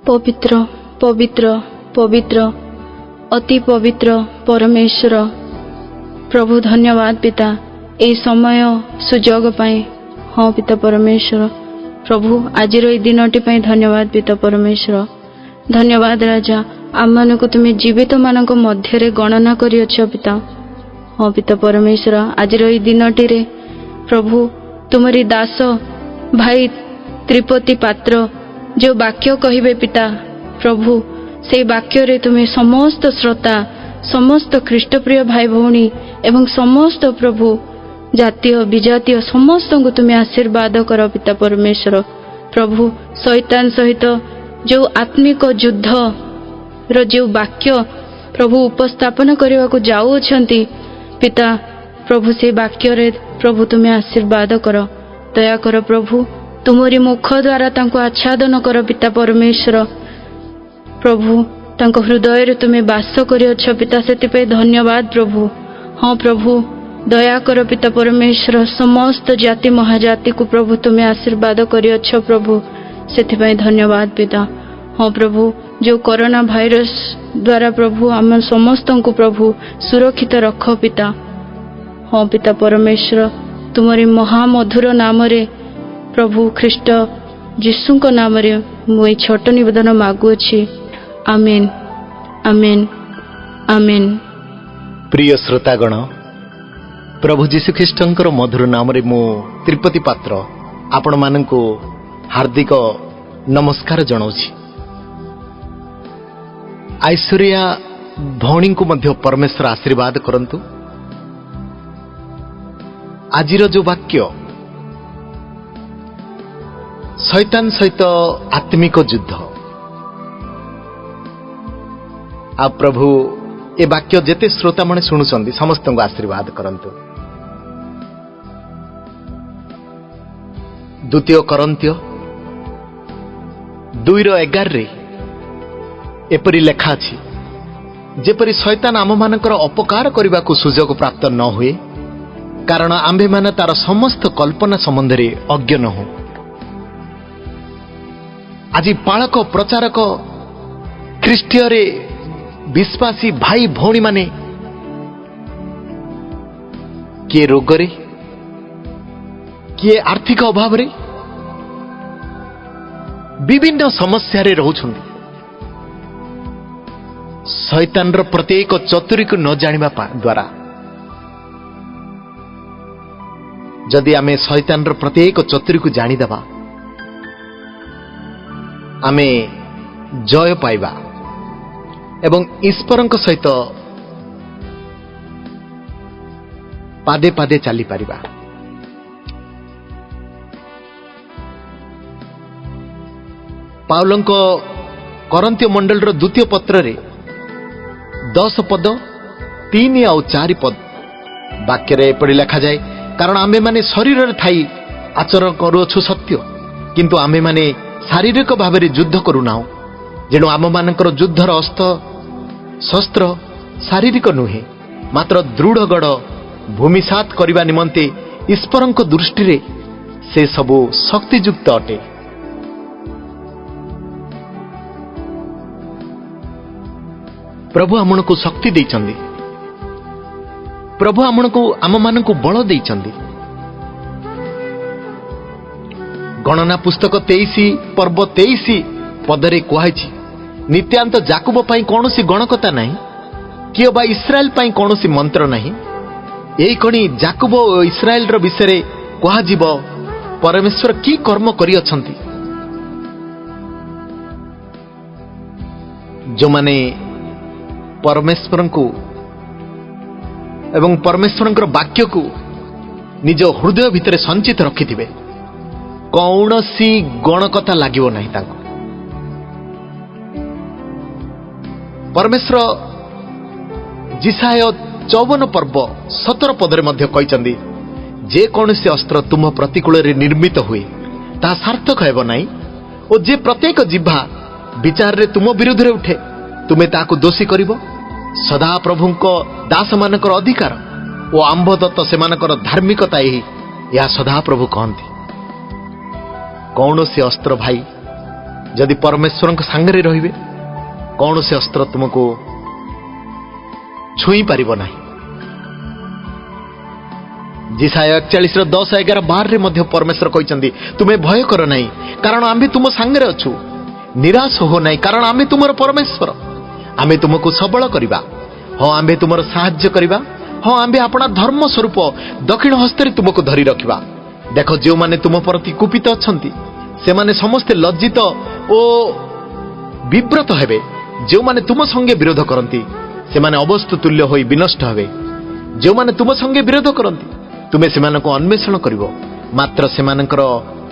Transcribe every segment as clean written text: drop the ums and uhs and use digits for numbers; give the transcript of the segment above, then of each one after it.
पवित्र पवित्र पवित्र अति पवित्र परमेश्वर प्रभु धन्यवाद पिता ए समय सुजोग पाए। हाँ पिता परमेश्वर प्रभु आज दिनटी धन्यवाद पिता परमेश्वर धन्यवाद राजा आम को तुम जीवित मान मध्य गणना करियछ पिता। हाँ पिता परमेश्वर आज दिनटी रे प्रभु तुमरी दास भाई त्रिपति पात्र जो वाक्य कहिबे पिता प्रभु से वाक्य रे तुम्हें समस्त श्रोता समस्त ख्रीष्टप्रिय भाई भौणी एवं समस्त प्रभु जातीय विजातीय समस्त को तुम्हें आशीर्वाद कर पिता परमेश्वर प्रभु शैतान सहित जो आत्मिक युद्ध रो जो वाक्य प्रभु उपस्थापन करने को जाऊछंती पिता प्रभु से वाक्य रे प्रभु तुम्हें आशीर्वाद कर दया कर प्रभु तुमरी मुख द्वारा तांको आच्छादन कर पिता परमेश्वर प्रभु तांको हृदय रे तुम्हें वास करियछ पिता से धन्यवाद प्रभु। हाँ प्रभु दया कर पिता परमेश्वर समस्त जाति महाजाति को प्रभु तुम्हें आशीर्वाद करियछ प्रभु से धन्यवाद पिता। हाँ प्रभु जो कोरोना भाइरस द्वारा प्रभु आम समस्त को प्रभु सुरक्षित रख पिता। हाँ पिता परमेश्वर तुमरी महामधुर नाम रे प्रभु ख्रीष्ट जीशु को नाम रे मुझे छोट निवेदन मागुअछि आमेन आमेन आमेन। प्रिय श्रोतागण प्रभु जीशु ख्रीष्टंकर मधुर नाम रे मु त्रिपति पात्र आपण मानकु हार्दिक नमस्कार जणाउछि। ऐश्वर्या भौणी को मध्य परमेश्वर आशीर्वाद करंतु। आजिर जो वाक्य शैतान सहित आत्मिक युद्ध आ प्रभु ए वाक्य जेते श्रोता माने शुणुचंदी समस्त को आशीर्वाद करंतु। द्वितीय करंत्य 2:11 रे एपरि लेखा अछि जेपरि शैतान आम मानकर अपकार करने को सुजोग प्राप्त न हुए कारण आम्भे माने तार समस्त कल्पना संबंध रे अज्ञ न हो। आज पालक प्रचारक ख्रीष्टीय रे विश्वासी भाई भौणी माने किए रोग रे किए आर्थिक अभाव रे विभिन्न समस्या रे रहउछन्ति। शैतान रो प्रत्येक चतुरी को न जानिबा द्वारा जदि आमे शैतान रो प्रत्येक चतुरी को जानिदेबा आमे जय पाइबा एवं ईश्वरଙ୍କ सहित पादे पादे चली पारिबा। पाउलଙ୍କ करंत्य मंडल रो द्वितीय पत्र रे 10 पद 3 और 4 पद वाक्य रे पढ़ी लिखा जाए कारण आमे माने शरीर रे थाई आचरण करूछु सत्य किंतु आमे माने शारीरिक भाव में युद्ध करूना जेणु आम मानकर युद्धर अस्त्र शस्त्र शारीरिक नुहे मात्र दृढ़ गढ़ भूमिसात करने निमंते ईश्वर दृष्टि रे से सबु शक्तियुक्त अटे। प्रभु आमन को शक्ति देइचंदी प्रभु आम मान को बल देइचंदी। गणना पुस्तक 23 पर्व 23 पदरे कहुछि नित्यांत जाकुब पाई कौनसी गणकता नहीं किए बा इस्राएल पाई कौनसी मंत्र नहीं। यही कणी जाकुब और इस्राएल रो विषय कहुजिब परमेश्वर की कर्म करि अछंती। जो माने परमेश्वर को एवं परमेश्वर वाक्य को निज हृदय भितर संचित रखिथिबे कौनसी गणकथा लागिबो नहीं तांको। परमेश्वर जिसाय 54 पर्व 17 पदरे मध्य कहिचंदी जे कौनसी अस्त्र तुम प्रतिकूल रे निर्मित हुए ता सार्थक हेबो नहीं और जे प्रत्येक जिह्वा विचार रे तुम विरुद्ध रे उठे तुमे ताको दोषी करिवो। सदा प्रभुंको दास मानकर अधिकार और आंभ दत्त से मानकर धार्मिकता यही या सदा प्रभु कहती। कौनसी अस्त्र भाई जदि परमेश्वर सांगरे रहिबे कौन से अस्त्र तुमको छुई पारिब नहीं। जिसाय 41:10-11-12 मध्य परमेश्वर कहते तुम्हें भय कर नहीं कारण आम्भे तुम सांगरे अच्छु। निराश हो नहीं कारण आम्भे तुमर परमेश्वर। आम्भे तुमको सबल करिबा। हाँ आम्भे तुमर साहाय्य करिबा। हाँ आम्भे अपना धर्म स्वरूप दक्षिण हस्ते तुमको धरी रखिबा। देख जो माने तुम प्रति कुपित अछंती से माने समस्ते लज्जित ओ विव्रत हेबे। जो माने तुम संगे विरोध करती से माने अवस्तु तुल्य होई विनष्ट हेबे। जो माने तुम संगे विरोध करती तुम्हें सेमानक अन्वेषण करिवो मात्र सेमानकर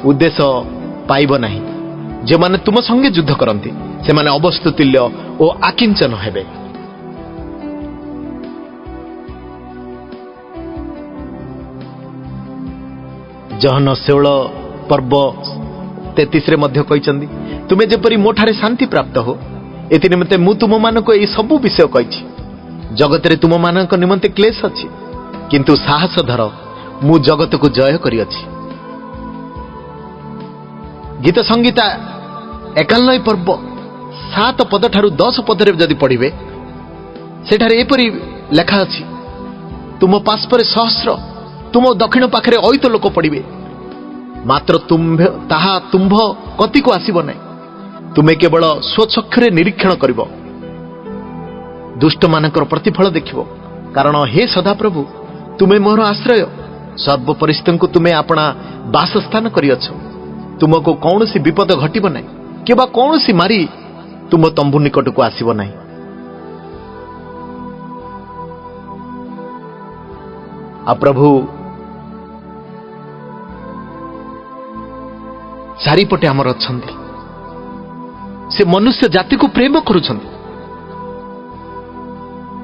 उद्देश्य पाइब नहीं। जो माने तुम संगे युद्ध करती से माने अवस्तु तुल्य ओ आकिंचन हेबे। जहन शेवल पर्व 33 मध्य कहते तुम्हें जेपरी मोठारे शांति प्राप्त हो एति निमंते मु तुम मानक यही सबु विषय कही। जगत रे तुम मानक निमंते क्लेश अछि किंतु साहस धर मु जगत को जय करी अछि। गीत संगीता 91 पर्व 7 पद ठारू 10 पद रे जदि पढ़िबे सेठारे एपरी लेखा अछि तुम पार्श्वरे सहस्र तुम दक्षिण पाखरे अयित लोक पड़िबे मात्र ताहा तुम्भ कति को आसीब नहीं। तुम्हें केवल स्वचक्षुरे निरीक्षण करिब दुष्ट मानकर प्रतिफल देखिब। कारण हे सदाप्रभु तुम्हें मोर आश्रय सर्व परिस्थिति को तुम्हें अपना बासस्थान करिअछ। तुमको कौन सी विपद घटिब नहीं केबा कौन सी मारी तुम तंबू निकट को आसीब नहीं। आ प्रभु चारिपटे आमर अछंती से मनुष्य जाति को प्रेम करुछंती।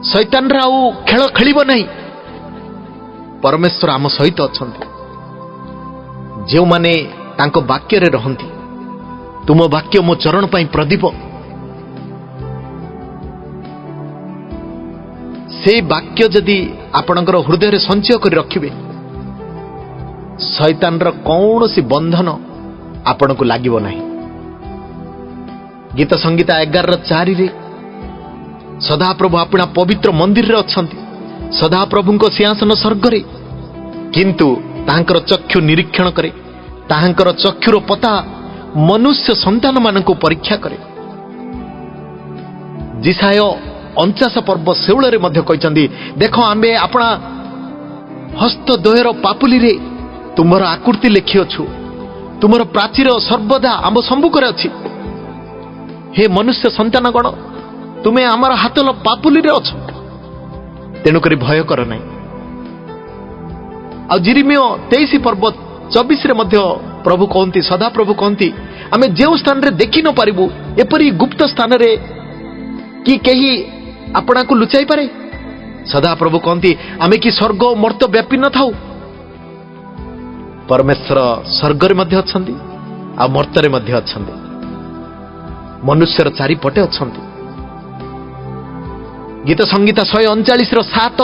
शैतान रा आउ खेल खेलिब नहीं। परमेश्वर आम सहित अछंती जो माने तांको वाक्य रे रहंती। तुम वाक्य मो चरण पई प्रदीप। से वाक्य जदि आपणकर हृदय रे संचय कर रखिबे शैतान रा कौन सी बंधन आपण को लागिब नहीं। गीत संगीता 11:4 रे सदाप्रभु अपना पवित्र मंदिर रे अछंती। सदाप्रभु को सिंहासन स्वर्ग रे किंतु तांकर चक्षु निरीक्षण करे। तांकर चक्षुर पता मनुष्य संतान मान को परीक्षा करे। जिसाय 49 पर्व 16 रे मध्य कहते देख आम्बे अपना हस्त द्वयर पापुली रे तुमर आकृति लिखि अछु। तुमर प्राचीर सर्वदा आम सम्मुखरे अछि। हे मनुष्य संतान गण तुम्हें आमर हाथल पापुली रे अछ तेणुक भय कर नहीं। आ जिरिमियो 23 पर्व 24 रे मध्य प्रभु कहती सदा प्रभु कहती आमे जो स्थान रे देखि न पारिबु एपरी गुप्त स्थान रे कि केही आपना को लुचाई पारे। सदा प्रभु कहती आमे कि स्वर्ग मर्त्य व्यापी न थाउ। परमेश्वर स्वर्ग रे मध्य अछंती आ मर्त्य रे मध्य अछंती। मनुष्यर चारिपटे अछंती। गीत संगीता 139:7,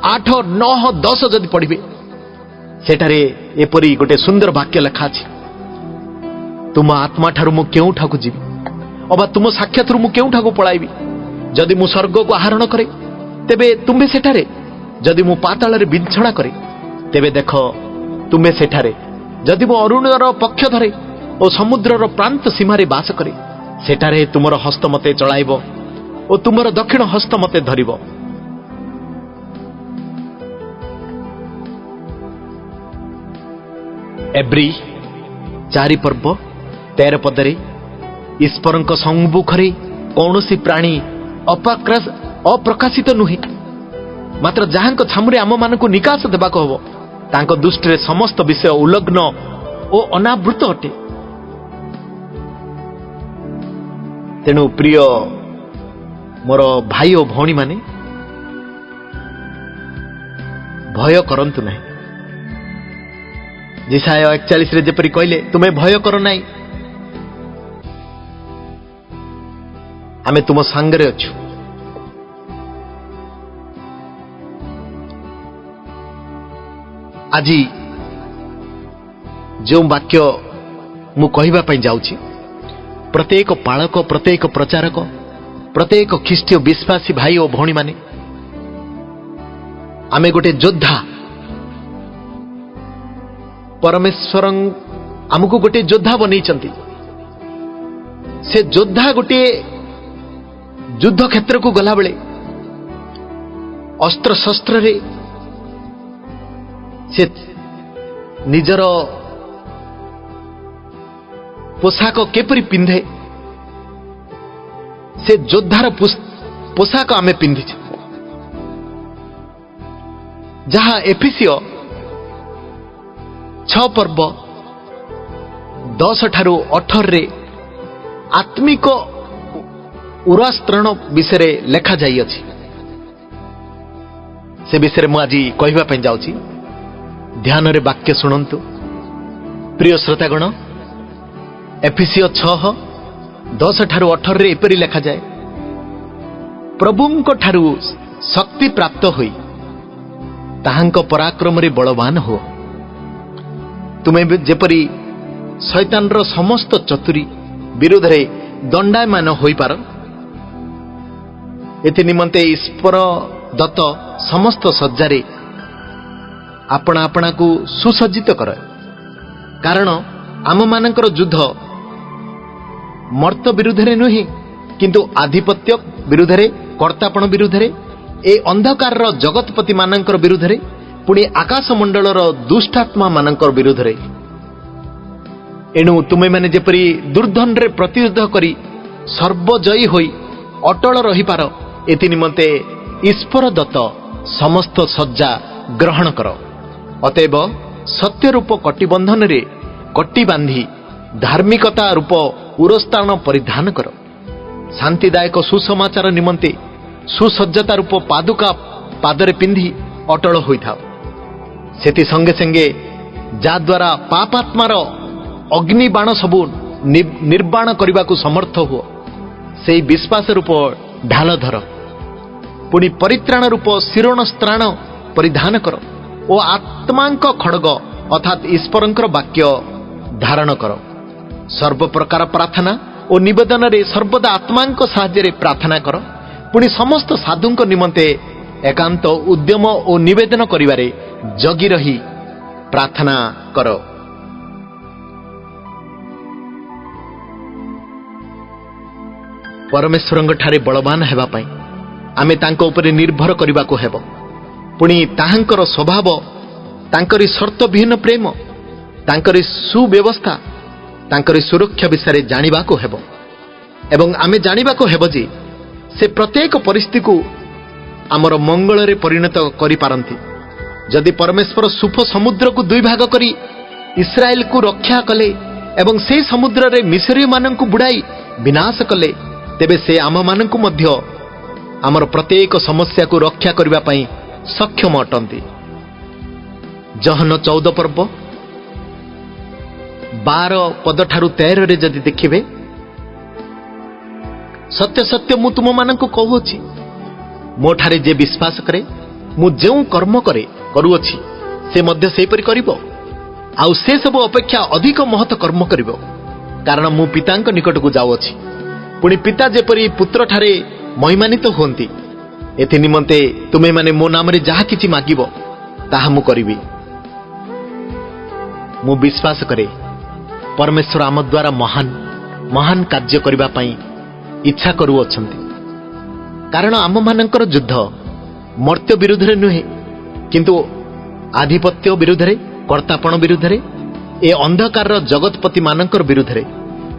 8, 9, 10 जदि पढ़िबे सेठारे एपरी गोटे सुंदर वाक्य लेखा अछि। तुम आत्मा ठारू मु केउ ठाकु जीवी अबा तुम साक्षात मु केउ ठाकु पळाइबी। जदि मु स्वर्ग को आहरण करे तेबे तुम्बे सेठारे। जदि मु पाताल रे बिछड़ा करे तेबे देख तुम्बे सेठारे। जदि मु अरुणर पक्ष धरे और समुद्रर प्रांत सीमारे बास करे सेठारे तुमर हस्त मते चलाइब और तुमर दक्षिण हस्त मते धरिब। एब्री 4 पर्व 13 पदरे ईश्वरଙ୍କ ସମ୍ମୁଖରେ କୌଣସି ପ୍ରାଣୀ ଅପ୍ରକାଶିତ ନୁହେଁ ମାତ୍ର ଯାହାଙ୍କ ଛାମୁରେ ଆମମାନଙ୍କୁ ନିକାଶ ଦେବାକୁ ହେବ ତାଙ୍କ ଦୃଷ୍ଟିରେ ସମସ୍ତ ବିଷୟ ଉଲଗ୍ନ ଓ ଅନାବୃତ ଅଟେ। ତେଣୁ ପ୍ରିୟ ମୋର ଭାଇ ଓ ଭଉଣୀ ମାନେ ଭୟ କରନ୍ତୁ ନାହିଁ। जिसाय 41 रे जेपरि कहले तुम्हें भय कर नाही आमे तुम संगरे अछु। आज जो वाक्य मु कहबा पई जाउछि प्रत्येक पालक, प्रत्येक प्रचारक, प्रत्येक ख्रीष्टीय विश्वासी भाई और भौणी माने आमे गोटे योद्धा। परमेश्वर आमको गोटे योद्धा बनई। से योद्धा गोटे युद्ध क्षेत्र को गला बेले अस्त्र शस्त्र रे से निजर पोशाक केपरि पिंधे, से योद्धार पोशाक आमे पिंधि जहा एफिसियो 6 पर्व 10 ठारू 18 रे आत्मिक उरास्त्रण विषय लेखा जाई अछि। से विषय मु आज कहबा पे जाउची। ध्यान रे वाक्य सुनंतु। प्रिय श्रोतागण, एफिसियो 6 10 ठारू 18 रे एपरि लेखा जाए, प्रभुंक ठारू शक्ति प्राप्त होई ताहांक पराक्रम रे बलवान हो। तुमे जेपरि शैतान रो समस्त चतुरी विरोध रे दंडायमान होई पार, एथि निमंते ईश्वर दत्त समस्त सज्जारे आपना आपना को सुसज्जित कर। कारण आम मानकर युद्ध मर्त विरुद्ध रे नुहे, किंतु आधिपत्य विरुद्ध रे, कर्तापण विरुद्ध रे, ए अंधकार रो जगतपति मानकर विरुद्ध रे, पुणी आकाश मंडल रो दुष्टात्मा मानकर विरुद्ध रे। एणु तुमे माने जेपरि दुर्धन रे प्रतियुद्ध करी सर्वजयी होई अटल रही पार, एथि निमंते ईश्वर दत्त समस्त सज्जा ग्रहण कर। अतएव सत्य रूप कटिबंधन रे कटी बांधी धार्मिकता रूप उरस्तान परिधान कर। शांतिदायक सुसमाचार निमंते सुसज्जता रूप पादुका पादरे पिंधि अटल होइथाओ। सेति संगे संगे जा द्वारा पापात्मार अग्निबाण सबु निर्बाण करने को समर्थ हुओ, से विश्वास रूप ढाल धर। पुणी परित्राण रूप शिरोणस्त्राण परिधान कर ओ आत्मांक खड़ग अर्थात ईश्वरंकर वाक्य धारण कर। सर्व प्रकार प्रार्थना और निवेदन रे सर्वदा आत्मांक साहाय्य प्रार्थना कर। पुणी समस्त साधुंक निमंते एकांत उद्यम और निवेदन करिवारे जगी रही प्रार्थना कर। परमेश्वरंग ठारे बलवान हेबा पई आमे तांको उपरे निर्भर करबा को हेबो। पुणी ताहांकर स्वभाव, तांकरी शर्त विहीन प्रेम, तांकरी सुव्यवस्था, तांकरी सुरक्षा विषय जानिबा को हेबो। एवं आमे जानिबा को हेबो जे से प्रत्येक परिस्थिति को आमर मंगल रे परिणत करि पारंती। जदि परमेश्वर सुफ समुद्र को दुई भाग करी इस्राएल को रक्षा कले एवं से समुद्र रे मिस्री माननकु बुड़ाई विनाश कले, तेबे से आम माननकु मध्य आमर प्रत्येक समस्या को रक्षा करबा पई सक्षम अटंती। जहन 14 पर्व 12 पद ठारू 13 रे जदि देखिबे, सत्य सत्य मु तुम माननकु कहूछि, मो ठारे जे विश्वास करे मु जेउ कर्म करे करूछि से मध्य सेपरि करिवो, आउ से सब अपेक्षा अधिक महत कर्म करिवो, कारण मु पितांक निकट को जाउछि। पुणी पिता जेपरि पुत्र ठारे महिमानित होंती, एथि निमंते तुमे माने मो नाम रे जहा किछि मागिबो ताहा मु करिवि। मु विश्वास करे परमेश्वर आम द्वारा महान महान कार्य करिबा पई इच्छा करू अछंती। कारण आम मानकर युद्ध मर्त्य विरुद्ध रे नुहे, किंतु आधिपत्य विरुद्ध रे, कर्तापण विरुद्ध रे, ए अंधकार रो जगतपति मानकर विरुद्ध रे,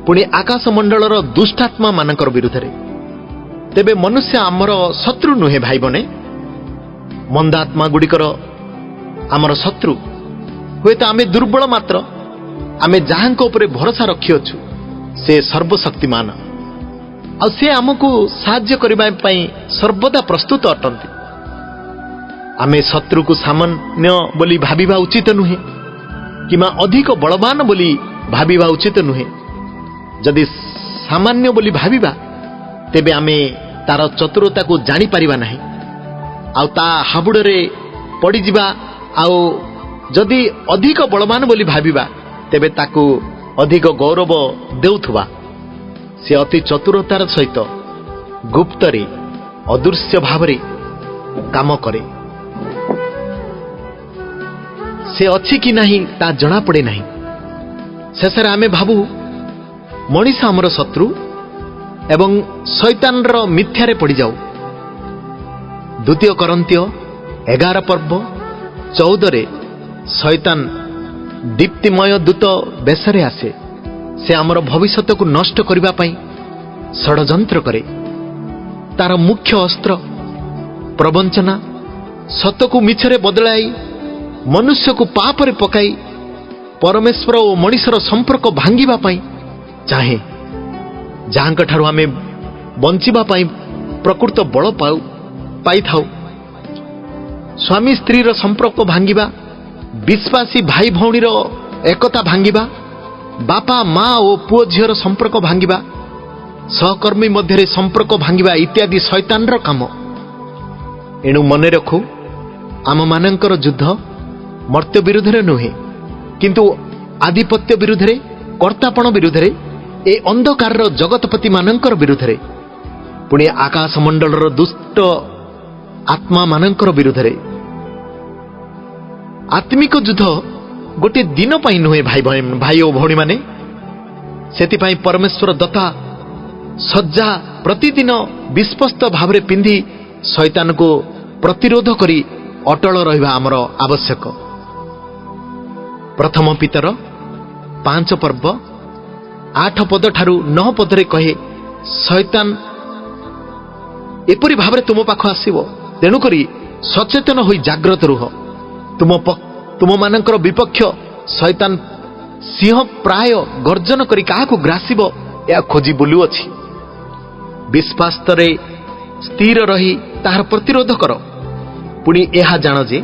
पुणी आकाश मंडल रो दुष्टात्मा मानकर विरुद्ध रे। तेबे मनुष्य आमर शत्रु नुहे भाई बने, मंदात्मा गुड़िकर आमर शत्रु। हुए तो आमे दुर्बल मात्र, आमे जहांको उपरे भरोसा रखी अछु से सर्वशक्तिमान, आ से आमको साहाय्य करबा पई सर्वदा प्रस्तुत अटंती। आमे शत्रु को सामान्य बोली भाबिबा उचित नुहे, किमा अधिक बलवान बोली भाबिबा उचित नुहे। जदि सामान्य बोली भाबिबा तेबे आमे तार चतुरता को जानी परिबा नहीं, आउ ता हाबुड़े पड़ी जिबा। आउ जदि अधिक बलवान बोली भाबिबा तेबे ताकू अधिक गौरव देउथुबा। ସେ ଅତି ଚତୁରତାର ସହିତ ଗୁପ୍ତରେ ଅଦୃଶ୍ୟ ଭାବରେ କାମ କରେ। ସେ ଅଛି କି ନାହିଁ ତା ଜଣାପଡ଼େ ନାହିଁ। ଶେଷରେ ଆମେ ଭାବୁ ମଣିଷ ଆମର ଶତ୍ରୁ ଏବଂ ଶୈତାନର ମିଥ୍ୟାରେ ପଡ଼ିଯାଉ। 2 କରନ୍ତୀୟ 11 ପର୍ବ 14 ଶୈତାନ ଦୀପ୍ତିମୟ ଦୂତ ବେଶରେ ଆସେ। ସେ ଆମର ଭବିଷ୍ୟତକୁ ନଷ୍ଟ କରିବା ପାଇଁ ଷଡ଼ଯନ୍ତ୍ର କରେ। ତାର ମୁଖ୍ୟ ଅସ୍ତ୍ର ପ୍ରବଞ୍ଚନା, ସତକୁ ମିଛରେ ବଦଳାଇ ମନୁଷ୍ୟକୁ ପାପରେ ପକାଇ ପରମେଶ୍ୱର ଓ ମଣିଷର ସମ୍ପର୍କ ଭାଙ୍ଗିବା ପାଇଁ ଚାହେଁ, ଯାହାଙ୍କଠାରୁ ଆମେ ବଞ୍ଚିବା ପାଇଁ ପ୍ରକୃତ ବଳ ପାଇଥାଉ। ସ୍ୱାମୀ ସ୍ତ୍ରୀର ସମ୍ପର୍କ ଭାଙ୍ଗିବା, ବିଶ୍ୱାସୀ ଭାଇ ଭଉଣୀର ଏକତା ଭାଙ୍ଗିବା, ବାପା ମା ଓ ପୁଅ ଝିଅର ସମ୍ପର୍କ ଭାଙ୍ଗିବା, ସହକର୍ମୀ ମଧ୍ୟରେ ସମ୍ପର୍କ ଭାଙ୍ଗିବା ଇତ୍ୟାଦି ଶୈତାନର କାମ। ଏଣୁ ମନେ ରଖୁ, ଆମମାନଙ୍କର ଯୁଦ୍ଧ ମର୍ତ୍ତ୍ୟ ବିରୁଦ୍ଧରେ ନୁହେଁ, କିନ୍ତୁ ଆଧିପତ୍ୟ ବିରୁଦ୍ଧରେ, କର୍ତ୍ତାପଣ ବିରୁଦ୍ଧରେ, ଏ ଅନ୍ଧକାରର ଜଗତପତିମାନଙ୍କର ବିରୁଦ୍ଧରେ, ପୁଣି ଆକାଶମଣ୍ଡଳର ଦୁଷ୍ଟ ଆତ୍ମାମାନଙ୍କର ବିରୁଦ୍ଧରେ। ଆତ୍ମିକ ଯୁଦ୍ଧ ଗୋଟିଏ ଦିନ ପାଇଁ ନୁହେଁ ଭାଇ ଓ ଭଉଣୀମାନେ। ସେଥିପାଇଁ ପରମେଶ୍ୱର ଦତ୍ତା ସଜ୍ଜା ପ୍ରତିଦିନ ବିଶ୍ୱସ୍ତ ଭାବରେ ପିନ୍ଧି ଶୈତାନକୁ ପ୍ରତିରୋଧ କରି ଅଟଳ ରହିବା ଆମର ଆବଶ୍ୟକ। ପ୍ରଥମ ପିତର 5 ପର୍ବ 8 ପଦ ଠାରୁ 9 ପଦରେ କହେ, ଶୈତାନ ଏପରି ଭାବରେ ତୁମ ପାଖ ଆସିବ, ତେଣୁକରି ସଚେତନ ହୋଇ ଜାଗ୍ରତ ରୁହ। ତୁମମାନଙ୍କର ବିପକ୍ଷ ଶୈତାନ ସିଂହ ପ୍ରାୟ ଗର୍ଜନ କରି କାହାକୁ ଗ୍ରାସିବ ଏହା ଖୋଜି ବୁଲୁଅଛି। ବିଶ୍ୱାସରେ ସ୍ଥିର ରହି ତାହାର ପ୍ରତିରୋଧ କର। ପୁଣି ଏହା ଜାଣ ଯେ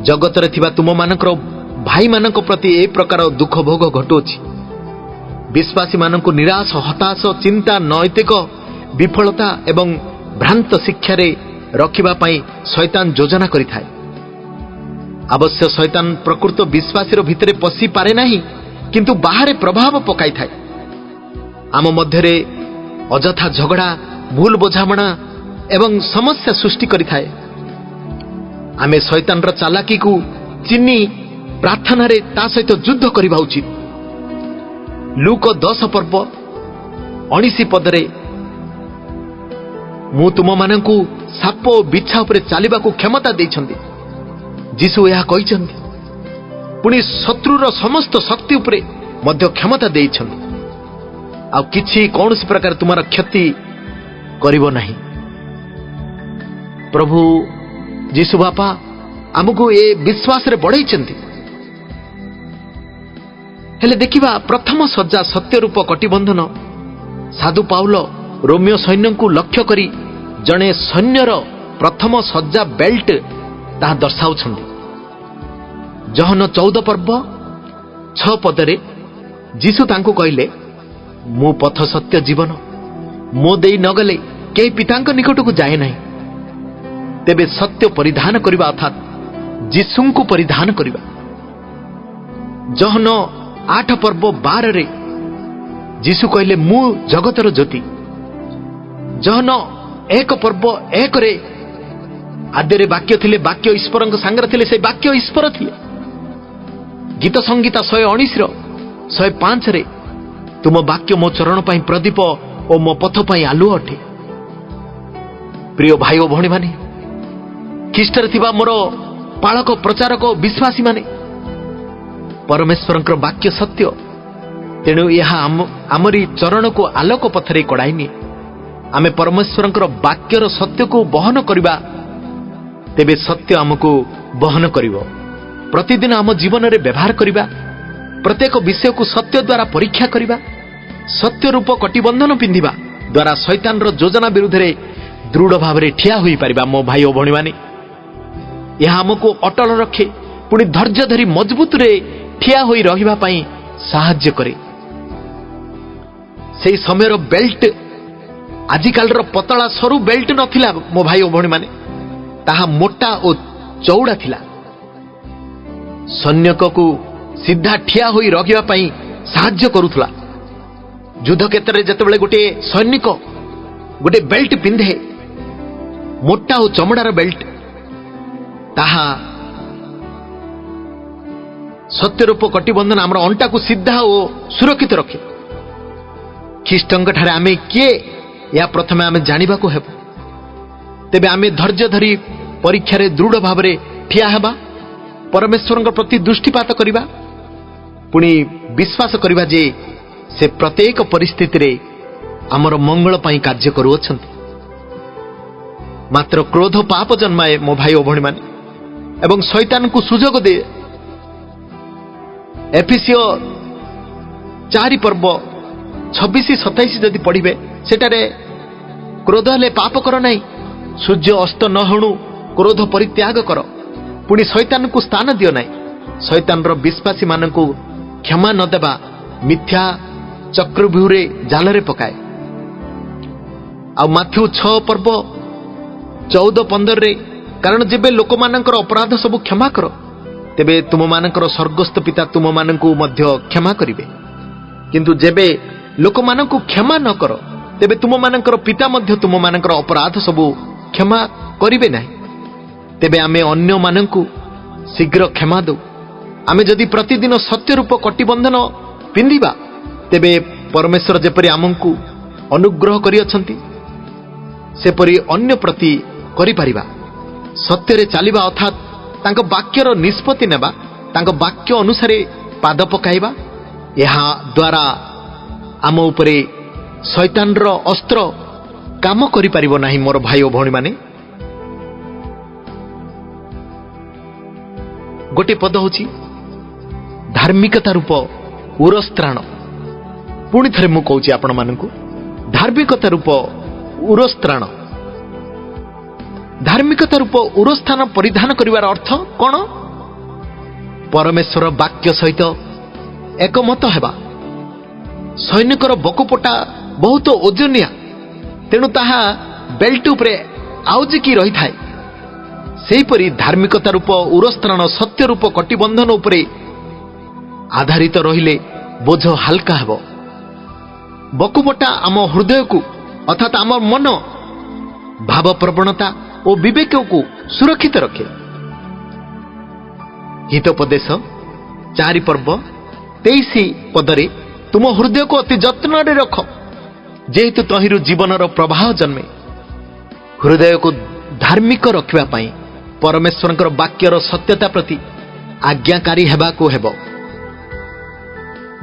ଜଗତରେ ଥିବା ତୁମମାନଙ୍କର ଭାଇମାନଙ୍କ ପ୍ରତି ଏ ପ୍ରକାର ଦୁଃଖ ଭୋଗ ଘଟୁଅଛି। ବିଶ୍ୱାସୀମାନଙ୍କୁ ନିରାଶ, ହତାଶ, ଚିନ୍ତା, ନୈତିକ ବିଫଳତା ଏବଂ ଭ୍ରାନ୍ତ ଶିକ୍ଷାରେ ରଖିବା ପାଇଁ ଶୈତାନ ଯୋଜନା କରିଥାଏ। ଅବଶ୍ୟ ଶୈତାନ ପ୍ରକୃତ ବିଶ୍ୱାସୀର ଭିତରେ ପଶି ପାରେ ନାହିଁ, କିନ୍ତୁ ବାହାରେ ପ୍ରଭାବ ପକାଇଥାଏ। ଆମ ମଧ୍ୟରେ ଅଯଥା ଝଗଡ଼ା, ଭୁଲ ବୁଝାମଣା ଏବଂ ସମସ୍ୟା ସୃଷ୍ଟି କରିଥାଏ। ଆମେ ଶୈତାନର ଚାଲାକିକୁ ଚିହ୍ନି ପ୍ରାର୍ଥନାରେ ତା ସହିତ ଯୁଦ୍ଧ କରିବା ଉଚିତ। ଲୁକ 10 ପର୍ବ 19 ପଦରେ, ମୁଁ ତୁମମାନଙ୍କୁ ସାପ ଓ ବିଛା ଉପରେ ଚାଲିବାକୁ କ୍ଷମତା ଦେଇଛନ୍ତି, ଯୀଶୁ ଏହା କହିଛନ୍ତି। ପୁଣି ଶତ୍ରୁର ସମସ୍ତ ଶକ୍ତି ଉପରେ ମଧ୍ୟ କ୍ଷମତା ଦେଇଛନ୍ତି, ଆଉ କିଛି କୌଣସି ପ୍ରକାର ତୁମର କ୍ଷତି କରିବ ନାହିଁ। ପ୍ରଭୁ ଯୀଶୁ ବାପା ଆମକୁ ଏ ବିଶ୍ୱାସରେ ବଢ଼େଇଛନ୍ତି। ହେଲେ ଦେଖିବା, ପ୍ରଥମ ସଜ୍ଜା ସତ୍ୟରୂପ କଟିବନ୍ଧନ। ସାଧୁ ପାଉଲ ରୋମିଓ ସୈନ୍ୟଙ୍କୁ ଲକ୍ଷ୍ୟ କରି ଜଣେ ସୈନ୍ୟର ପ୍ରଥମ ସଜ୍ଜା ବେଲ୍ଟ ତାହା ଦର୍ଶାଉଛନ୍ତି। ଜହନ 14 ପର୍ବ 6 ପଦରେ ଯୀଶୁ ତାଙ୍କୁ କହିଲେ, ମୁଁ ପଥ, ସତ୍ୟ, ଜୀବନ, ମୋ ଦେଇ ନଗଲେ କେହି ପିତାଙ୍କ ନିକଟକୁ ଯାଏ ନାହିଁ। ତେବେ ସତ୍ୟ ପରିଧାନ କରିବା ଅର୍ଥାତ୍ ଯୀଶୁଙ୍କୁ ପରିଧାନ କରିବା। ଜହନ 8 ପର୍ବ 12ରେ ଯୀଶୁ କହିଲେ, ମୁଁ ଜଗତର ଜ୍ୟୋତି। ଜହନ 1 ପର୍ବ 1ରେ ଆଦ୍ୟରେ ବାକ୍ୟ ଥିଲେ, ବାକ୍ୟ ଈଶ୍ୱରଙ୍କ ସାଙ୍ଗରେ ଥିଲେ, ସେ ବାକ୍ୟ ଈଶ୍ୱର ଥିଲେ। ଗୀତ ସଂଗୀତା 119ର 105ରେ, ତୁମ ବାକ୍ୟ ମୋ ଚରଣ ପାଇଁ ପ୍ରଦୀପ ଓ ମୋ ପଥ ପାଇଁ ଆଲୁଅ ଅଟେ। ପ୍ରିୟ ଭାଇ ଓ ଭଉଣୀମାନେ, ଖ୍ରୀଷ୍ଟରେ ଥିବା ମୋର ପାଳକ, ପ୍ରଚାରକ, ବିଶ୍ୱାସୀମାନେ, ପରମେଶ୍ୱରଙ୍କର ବାକ୍ୟ ସତ୍ୟ। ତେଣୁ ଏହା ଆମରି ଚରଣକୁ ଆଲୋକ ପଥରେ କଢ଼ାଇ ନିଏ। ଆମେ ପରମେଶ୍ୱରଙ୍କର ବାକ୍ୟର ସତ୍ୟକୁ ବହନ କରିବା, ତେବେ ସତ୍ୟ ଆମକୁ ବହନ କରିବ। ପ୍ରତିଦିନ ଆମ ଜୀବନରେ ବ୍ୟବହାର କରିବା, ପ୍ରତ୍ୟେକ ବିଷୟକୁ ସତ୍ୟ ଦ୍ୱାରା ପରୀକ୍ଷା କରିବା, ସତ୍ୟରୂପ କଟିବନ୍ଧନ ପିନ୍ଧିବା ଦ୍ୱାରା ଶୈତାନର ଯୋଜନା ବିରୁଦ୍ଧରେ ଦୃଢ଼ ଭାବରେ ଠିଆ ହୋଇପାରିବା। ମୋ ଭାଇ ଓ ଭଉଣୀମାନେ, ଏହା ଆମକୁ ଅଟଳ ରଖେ, ପୁଣି ଧୈର୍ଯ୍ୟ ଧରି ମଜବୁତରେ ଠିଆ ହୋଇ ରହିବା ପାଇଁ ସାହାଯ୍ୟ କରେ। ସେହି ସମୟର ବେଲ୍ଟ ଆଜିକାଲିର ପତଳା ସରୁ ବେଲ୍ଟ ନଥିଲା ମୋ ଭାଇ ଓ ଭଉଣୀମାନେ, ତାହା ମୋଟା ଓ ଚଉଡ଼ା ଥିଲା। ସୈନିକକୁ ସିଧା ଠିଆ ହୋଇ ରହିବା ପାଇଁ ସାହାଯ୍ୟ କରୁଥିଲା। युद्ध क्षेत्र में जितेबाला गोटे सैनिक गोटे बेल्ट पिंधे मोटा और चमड़ार बेल्ट ताहा सत्यरूप कटिबंधन आम अंटा को सीधा और सुरक्षित रखे। ख्रीष्टंक ठारे आमे किए या प्रथमे आमे जानिबा को हेबो। तेबे आमे धैर्य धरी परीक्षा रे दृढ़ भाव रे ठिया हेबा, परमेश्वर प्रति दृष्टिपात करिबा, पुणी विश्वास करिबा जे से प्रत्येक परिस्थिति रे आमर मंगल पाई कार्य करुअछंती। मात्र क्रोध पाप जन्माए मो भाई ओ भणी माने एवं शैतान को सुजोग दे। एफिसियो 4 पर्व 26-27 जदि पढ़िबे सेटारे क्रोध हेले पाप कर नहीं, सूर्य अस्त न हणु क्रोध परित्याग कर, पुणी शैतान को स्थान दियो नहीं। शैतान रो विश्वासी मानकु क्षमा न देबा मिथ्या चक्रव्यूहरे जालरे पकाए। आ माथ्यू 6 पर्व 14-15 रे कारण जेबे लोक मानकर अपराध सब क्षमा करो तेबे तुम मानकर स्वर्गस्थ पिता तुम मानकु मध्य क्षमा करिवे, किंतु जेबे लोक मानकु क्षमा न करो तेबे तुम मानकर पिता मध्य तुम मानकर अपराध सब क्षमा करिवे नहीं। तेबे आमे अन्य मानकु शीघ्र क्षमा दो। आमे जदि प्रतिदिन सत्य रूप कटिबंधन पिंधिबा तेबे परमेश्वर जेपरि आमंकु अनुग्रह करि अछंती सेपरि अन्य प्रति करि परिबा। सत्य रे चालिबा अर्थात तांको वाक्यर निष्पत्ति नेबा, तांको वाक्य अनुसारे पाद पकाइबा। यहा द्वारा आम उपरे शैतान रो अस्त्र काम करि परिबो नाही। मोर भाई ओ भणी माने गोटे पद होची धार्मिकता रूप उरस्त्राण। पुणी थरे मु कहूची आपण मानकु धार्मिकता रूप उरस्त्राण। धार्मिकता रूप उरस्थान परिधान करिवार अर्थ कौन? परमेश्वर वाक्य सहित एकमत हेबा। सैनिकर बकुपटा बहुत ओजनिया, तेणु ताहा बेल्ट उपरे आउजिकी रही थाए। सेहीपरि धार्मिकता रूप उरस्त्राण सत्य रूप कटिबंधन उपरे आधारित रहिले बोझ हालका हेबो। बकुपटा आम हृदय को अर्थात आम मन भाव प्रवणता और विवेक को सुरक्षित रखे। हितोपदेश 4 पर्व 23 पदरे तुम हृदय को अति जत्न रे रख जेहेतु तहिरु जीवनर प्रवाह जन्मे। हृदय को धार्मिक रखिबा पई परमेश्वरकर वाक्यर सत्यता प्रति आज्ञाकारी हेबाको हेबो।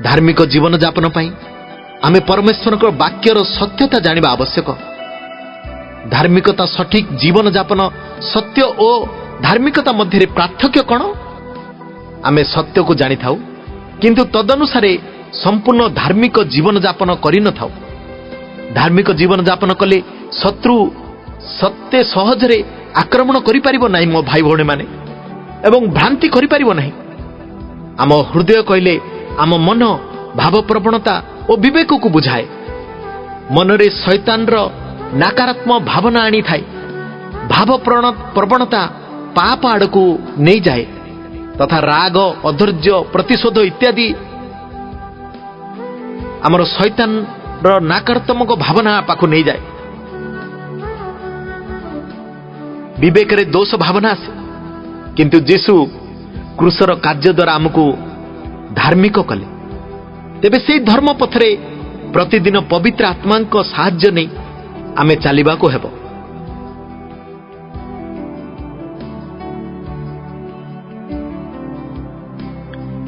धार्मिक जीवन जापन पई आमे परमेश्वरकर वाक्यर सत्यता जानिबा आवश्यक। धार्मिकता सठिक जीवन जापन सत्य और धार्मिकता मध्य पार्थक्य कौन? आमे सत्य को जानी थाउ किंतु तदनुसारे संपूर्ण धार्मिक जीवन जापन करि न थाउ। धार्मिक जीवन जापन कले शत्रु सत्य सहजरे आक्रमण करि परिबो नाही मो भाई भौणी माने एवं भ्रांति करि परिबो नाही। आम हृदय कहले आम मन भाव प्रवणता और विवेक को बुझाए। मनरे शैतान रो नकारात्मक भावना आनी थाए। भाव प्रवणता पाप आड़कू नहीं जाए तथा राग अधैर्य प्रतिशोध इत्यादि आमर शैतान रो नकारात्मक भावना पाखु नहीं जाए। विवेक रे दोष भावना आसे किंतु जीशु क्रूसर कार्य द्वारा आमको धार्मिक कले। तेबे से धर्म पथरे प्रतिदिन पवित्र आत्मा को साहाय्य नहीं आमे चलिबा को हेबो।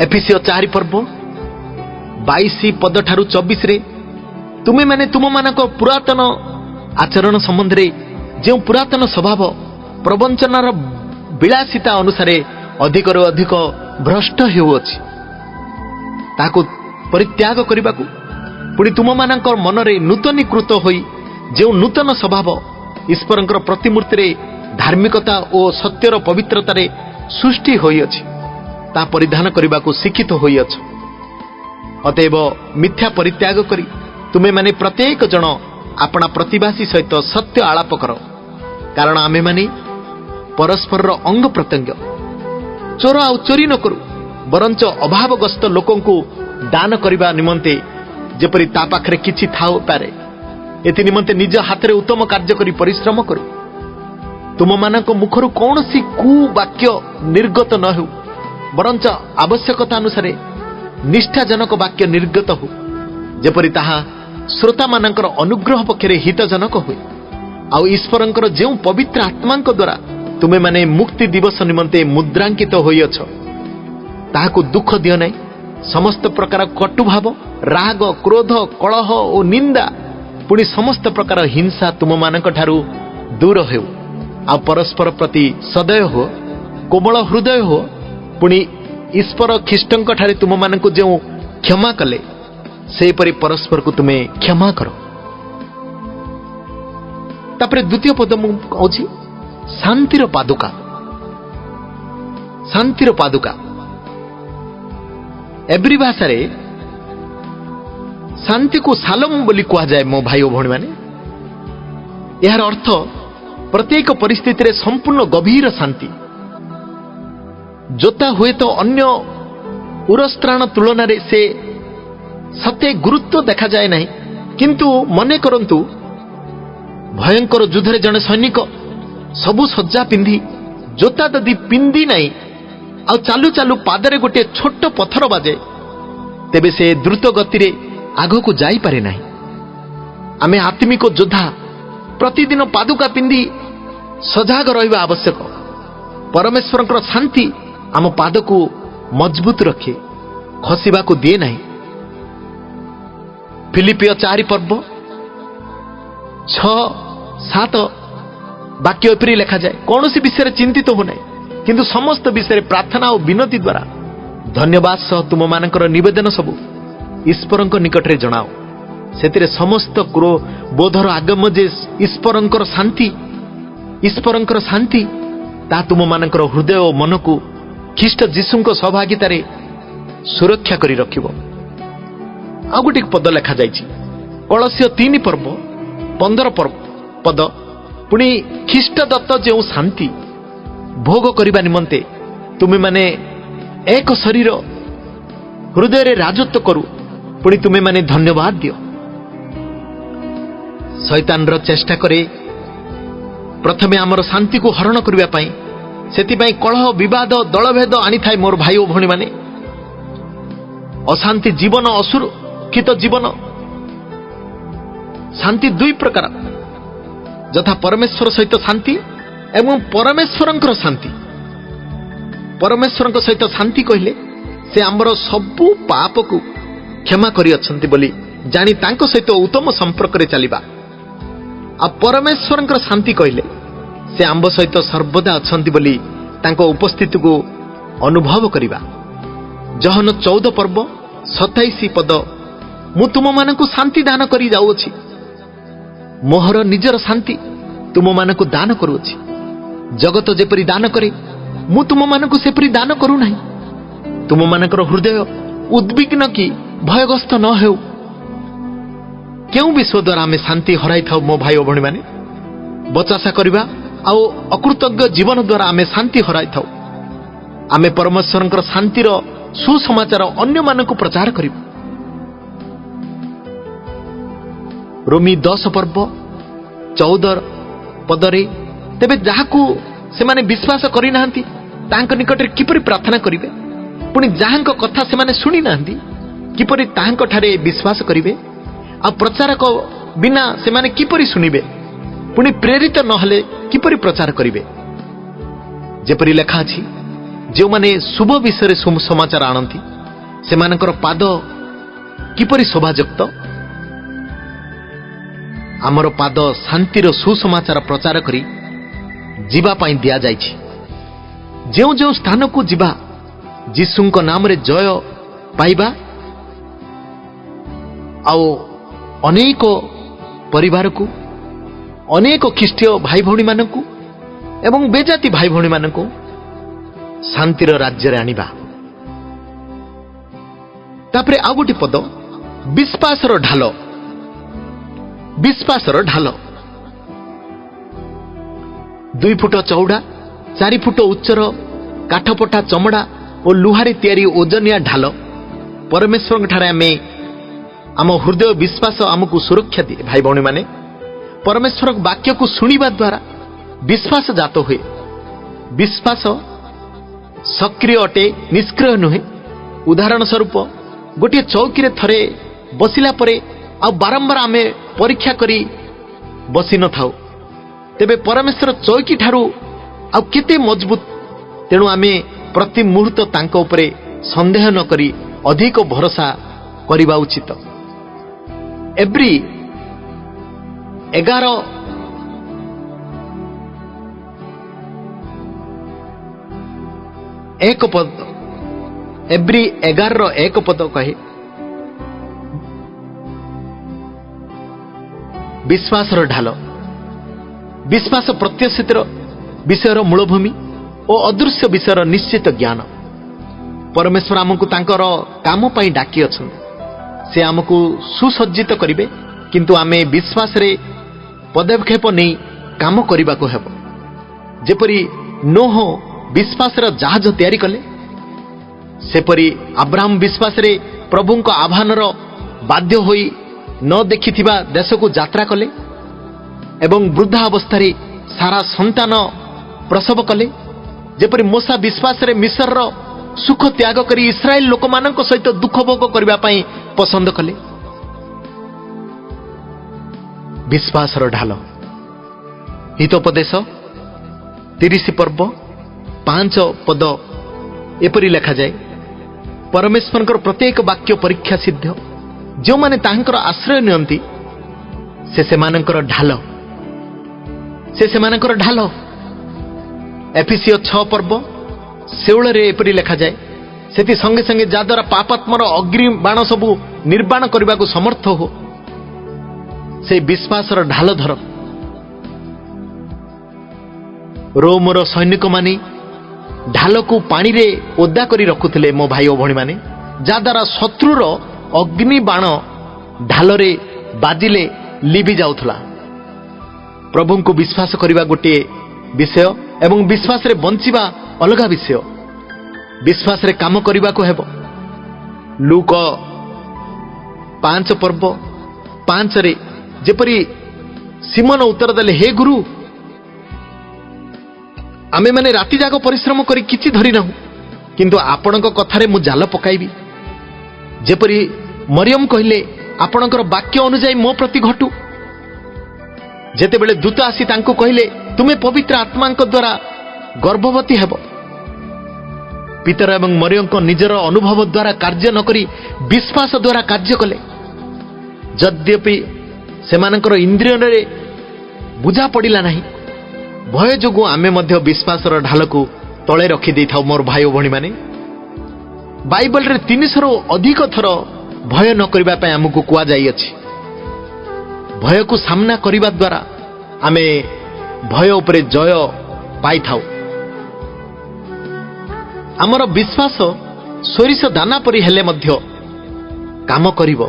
एफिसियो 4 पर्व 22 पद ठारू 24 रे तुमे माने तुम मानक पुरातन आचरण संबंध रे जे पुरातन स्वभाव प्रवंचनार विलासिता अनुसारे अधिक रो अधिक भ्रष्ट हेउअछि ताको परित्याग करिबाकू पुणी तुम मानक मनरे नूतनीकृत होई जो नूतन स्वभाव ईश्वरंकर प्रतिमूर्ति रे धार्मिकता और सत्यर पवित्रता रे सृष्टि होई अछि ता परिधान करने को शिक्षित होई अछि। अतएव मिथ्या परित्याग करी तुमे माने प्रत्येक जन अपना प्रतिवासी सहित सत्य आलाप कर, कारण आमे माने परस्पर अंग प्रत्यंग। चोर आ चोरी न करू, बरंच अभावग्रस्त लोकों को दान करने निमंते जेपरी ता पाखरे किछि थाओ पारे एथि निमंते निज हाथ रे उत्तम कार्य करी परिश्रम करू। तुम मानक मुखरु कौनसी कु वाक्य निर्गत न हो, बरंच आवश्यकता अनुसारे निष्ठाजनक वाक्य निर्गत हो, जेपरी ताहा श्रोता मानकर अनुग्रह पक्षरे हितजनक हुए। आउ ईश्वरंकर जेउ पवित्र आत्मांक द्वारा तुमे माने मुक्ति दिवस निमंते मुद्रांकित होइअछ, ताहाकु दुख दियो नै। समस्त प्रकार कटुभाव, राग, क्रोध, कलह और निंदा पुणी समस्त प्रकार हिंसा तुम मानक ठारू दूर हो। आ परस्पर प्रति सदय हो, कोमल हृदय हो, पुणी ईश्वर ख्रीष्टंक ठारे तुम मानक जो क्षमा कले से परि परस्पर को तुमे क्षमा करो। तापरे द्वितीय पद मु कहूछि शांतिर पादुका। शांतिर पादुका एब्री भाषा रे शांति को सालम बोली कहा जाए। मो भाई और भौणी माने यार अर्थ प्रत्येक परिस्थिति रे संपूर्ण गभीर शांति, जोता हुए तो अन्य उरस्त्राण तुलन रे से सत्य गुरुत्व देखा जाए नहीं, किंतु मने करंतु भयंकर युद्ध रे जने सैनिक सबु सज्जा पिंधी जोता ददी पिंदी नहीं आ चालू चालू पादरे गोटे छोट पथर बाजे, तेबे से द्रुत गति रे आगो को जाई पारे नहीं। आमे आत्मिक योद्धा प्रतिदिन पादुका पिंधी सजाग रहिबा आवश्यक। परमेश्वरंकर शांति आम पाद को मजबूत रखे, खसिबा को दिए नहीं। फिलिपियो 4 पर्व 6-7 वाक्य एपरी लिखा जाए, कौन सी विषय चिंतित हो नहीं, किंतु समस्त विषय प्रार्थना और विनती द्वारा धन्यवाद सह तुम मानकर निवेदन सबु ईश्वरंक निकट रे जणाओ। सेतिरे समस्त क्रो बोधर आगम जे ईश्वरंकर शांति ता तुम मानकर हृदय और मन को ख्रीष्ट जीशुंक सहभागिता रे सुरक्षा करी रखिबो। आ गोटे पद लिखा जाइछि कलस्य 3 पर्व 15 पद, पुणी ख्रीष्ट दत्त जो शांति भोग करने निमंते तुम्हें माने एक शरीर हृदय रे राजत्व करू, पुणी तुम्हें माने धन्यवाद दियो। शैतान रो चेष्टा करे प्रथमे आमर शांति को हरण करबा पई, सेति पई कलह विवाद दलभेद आनी थाए। मोर भाई और भणी माने अशांति जीवन, असुरक्षित जीवन। शांति 2 प्रकार, यथा परमेश्वर सहित शांति एवं परमेश्वरंकर शांति। परमेश्वरंक सहित शांति कहले से आमर सबु पाप को क्षमा करि अछंती बोली जानी तांको सहित उत्तम संपर्क रे चलिबा। आ परमेश्वरंकर शांति कहले से आंब सहित सर्वदा अछंती बोली तांको उपस्थिति को अनुभव करिबा। जहन 14 पर्व 27 पद, मु तुम मानकु शांति दान करी जाउछि, मोहर निजर शांति तुम मानकु दान करूछि। जगत जेपरि दान करे मु तुम मानकु सेपरि दान करू नाही। तुम मानकर हृदय उद्विग्न की भयग्रस्त न हो। केउ विश्व द्वारा आमे शांति हराई थाउ मो भाई और भणी माने, बचासा करबा आ अकृतज्ञ जीवन द्वारा आमे शांति हराई थाउ। आमे परमेश्वरंकर शांतिर सुसमाचार अन्य मानकु प्रचार करिबा। रोमी 10 पर्व 14 पदरे, तेबे जाहाकू से माने विश्वास करि नाहंती तांक निकट रे किपरि प्रार्थना करिवे, पुणी जाहांक कथा से माने सुनि नाहंती किपरि ताहांक ठारे विश्वास करिवे। आ प्रचारक बिना से माने किपरि सुनिबे, पुणी प्रेरित नहले किपरि प्रचार करिवे। जेपरि लेखा अछि, जो माने शुभ विषय रे समाचार आनंती से मानकर पाद किपरि शोभायुक्त। आमर पाद शांतिर सुसमाचार प्रचार करी जीवा पाई दिया जाइछि। जो जो स्थान को जीवा जीशुंक नाम रे जय पाइबा, आओ अनेक परिवार को, अनेक ख्रीष्टीय भाई भौणी मानकु एवं बेजाति भाई भौणी मानकु शांतिर राज्य रे आनिबा। तापरे आ गोटे पद विश्वासर ढाल। विश्वासर ढाल 2 फुट चौड़ा 4 फुट उच्चर काठपटा चमड़ा और लुहारे तैयारी ओजनिया ढाल परमेश्वर ठारे आमे आम हृदय विश्वास आमको सुरक्षा दिए। भाई भौणी माने परमेश्वर वाक्य को शुणा द्वारा विश्वास जात हुए। विश्वास सक्रिय अटे, निष्क्रिय नुहे। उदाहरण स्वरूप गोटे चौकी थरे बसिला परे आ बारंबार आमे परीक्षा करी बसी न थाउ, तेबे परमेश्वर चौकी ठारू आ केते मजबूत। तेणु आमे प्रति मुहूर्त तांको उपरे संदेह न करी अधिक भरोसा करिबा उचित। एब्री 11 एक पद, एब्री 11:1 पद कहे, विश्वासर ढाल। विश्वास प्रत्याशित विषयर मूलभूमि और अदृश्य विषयर निश्चित ज्ञान। परमेश्वर आमको तांकर काम पाई डाकी अछन। से आमको सुसज्जित करिवे, किंतु आमे विश्वास रे पदक्षेप नहीं काम करने को हेब। जेपरी नोह विश्वास जहाज तैयारी कले, सेपरी अब्राहम विश्वास रे प्रभु को आह्वान बाध्य होई न देखिथिबा देश को यात्रा कले एवं वृद्धा अवस्था सारा संतान प्रसव कले। जेपरी मूसा विश्वास रे मिस्र रो सुख त्याग करी इस्राएल लोक मानक सहित दुख भोग करबा पई पसंद कले। विश्वास रो ढाल। हितोपदेश 30 पर्व 5 पद एपरी लिखा जाए, परमेश्वर प्रत्येक वाक्य परीक्षा सिद्ध। जो माने तांकर आश्रय नियंती से सेमानकर ढाल, से सेमानकर ढाल। एफिसियो 6 पर्व 16 रे एपरी लिखा जाए, सेति संगे संगे जाद्वारा पापात्मर अग्नि बाण सबू निर्बाण करने को समर्थ हो, से विश्वासर ढाल धर। रोमर सैनिक माने ढाल को पानी रे ओदा करी रखुथिले मो भाई और भणी माने, जाद्वारा शत्रुर अग्नि बाण ढाल रे बाजिले लिभि जाउथला। प्रभु को विश्वास करने गोटे विषय एवं विश्वास रे बंचिबा अलगा विषय। विश्वास रे काम करने को हेब। लूक 5 पर्व 5 रे जेपरी सिमोन उत्तर देले, हे गुरु, आमे माने राति जाक परिश्रम करी किछि धरि नाहु, किंतु आपणक कथारे मु जाल पकाइबी। जेपरी मरियम कहिले, आपणकर वाक्य अनुसार मो प्रति घटू। जेतेबेले दूत आसी तांको कहिले, तुमे पवित्र आत्मांक द्वारा गर्भवती हेब। पितर एवं मरियम को निजर अनुभव द्वारा कार्य न करी विश्वास द्वारा कार्य कले। यद्यपि सेमानकर इंद्रिय रे बुझा पड़िला नहीं, भय जोगु आमे मध्य विश्वासर ढाल को तले रखी दे थाउ। मोर भाई भणी माने बाइबल रे 300 रु अधिक थर भय न करबा पय हमकु कुआ जाई अछि। भय को सामना करबा द्वारा आमे भय उपरे जय पाई थाउ। आमर विश्वास सोरिष दाना परि हेले मध्य काम करिवो,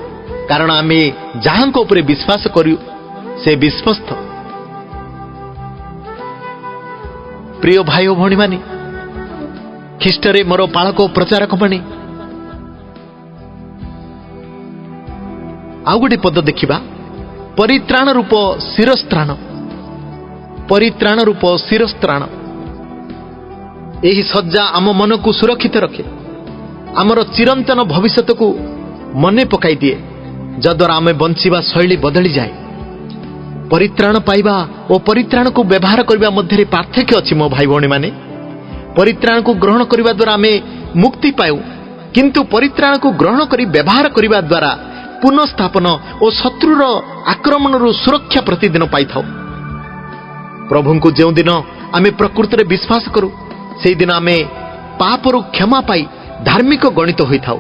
कारण आमे जाहांको उपरे विश्वास करू से विश्वस्त। प्रिय भाई और भणी माने, ख्रीष्टरे मोर पालक प्रचारक माने आउ गोटे पद देखिबा, परित्राण रूप शिरस्त्राण। परित्राण रूप शिरस्त्राण। एही सज्जा आम मन को सुरक्षित रखे, आमर चिरंतन भविष्यत को मने पकाई दिए, जद्वारा आमे बंचिबा शैली बदली जाए। परित्राण पाइबा और परित्राण को व्यवहार करबा मध्य पार्थक्य अछि मो भाई भणी माने। परित्राण को ग्रहण करबा द्वारा आमे मुक्ति पाऊ, किंतु परित्राण को ग्रहण करी व्यवहार करबा द्वारा पुनःस्थापन और शत्रुर आक्रमण सुरक्षा प्रतिदिन पाई थाउ। प्रभु को जो दिन आमे प्रकृत रे विश्वास करू, से दिन आमे पापरु क्षमा पाई धार्मिक गणित होई थाउ,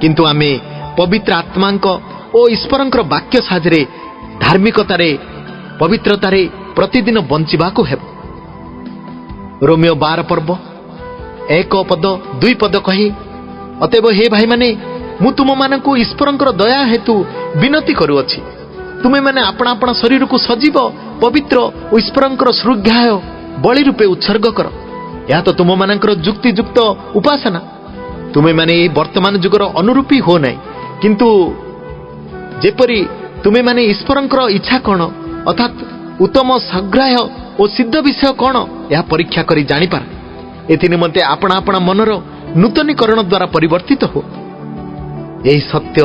किंतु आमे पवित्र आत्मांक और ईश्वरंकर वाक्य साहाय्य धार्मिकतारे पवित्रतारे प्रतिदिन बंचिबा को हेब। रोमियो 12 पर्व 1 पद 2 पद कही, अतएव हे भाई माने मु तुम मानकु ईश्वरंकर दया हेतु विनती करूअछि, तुमे माने अपना अपना शरीर को सजीव पवित्र और ईश्वरंकर श्रद्धाय बलि रूपे उत्सर्ग कर। या तो तुम मानकर जुक्तियुक्त उपासना। तुमे माने वर्तमान जुगर अनुरूपी हो नहीं, किंतु जेपरी तुमे माने ईश्वरंकर इच्छा कौन अर्थात उत्तम सग्राह्य और सिद्ध विषय कौन यह परीक्षा करी जानिपार एथि निमंते आपणा आपणा मनर नूतनीकरण द्वारा परिवर्तित हो। यही सत्य